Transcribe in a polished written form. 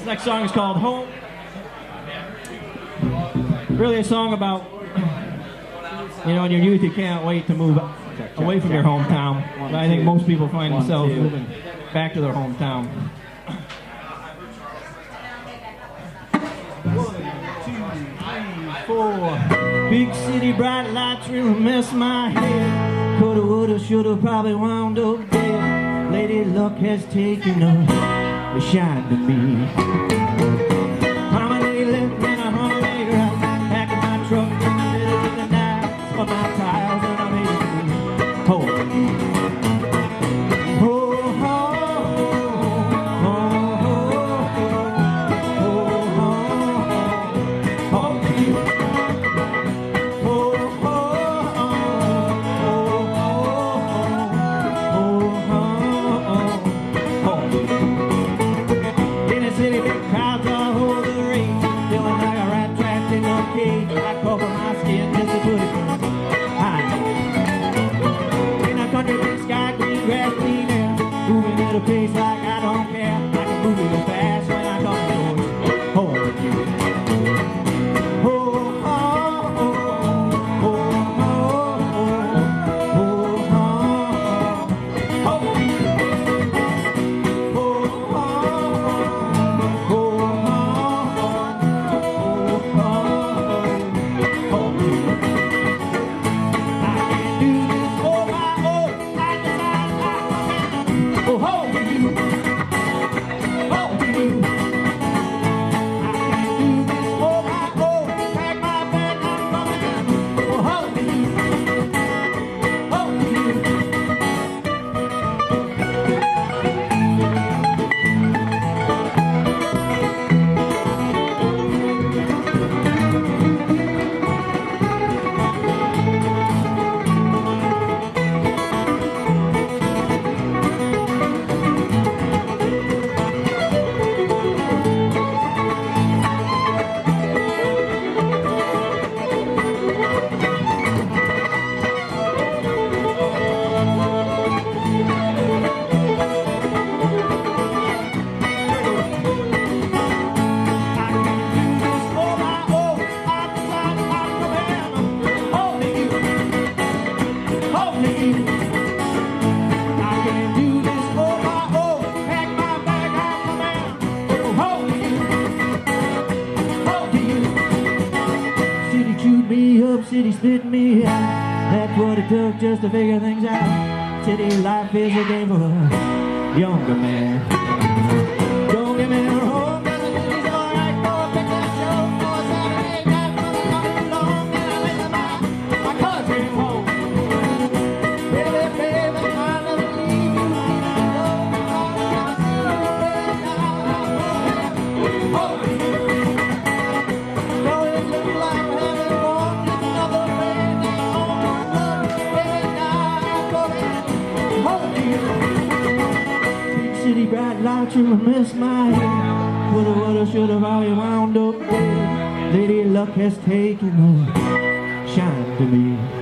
This next song is called Home. Really a song about, you know, in your youth you can't wait to move away from your hometown. But I think most people find themselves moving back to their hometown. 1, 2, 3, 4. Big city bright lights really mess my head. Coulda, woulda, shoulda, probably wound up dead. Lady luck has taken the shine to me. Harmony left and a harmony right. Back in my truck in the middle of the night. Spun my tires and I made it move. Home. I cover my skin just to put it high. In a country, big sky, green grass, clean air. Moving at a pace like I don't care. I can move real fast when I come to home. City spit me out. That's what it took just to figure things out. City life is a game for a younger man. Don't get me wrong, the city's alright for a picture show. For a Saturday night when I'm coming along and I miss my country home. Baby, baby, I never leave you. City bright lights you miss my head. Woulda, woulda, shoulda, probably wound up dead. Lady luck has taken the shine to me.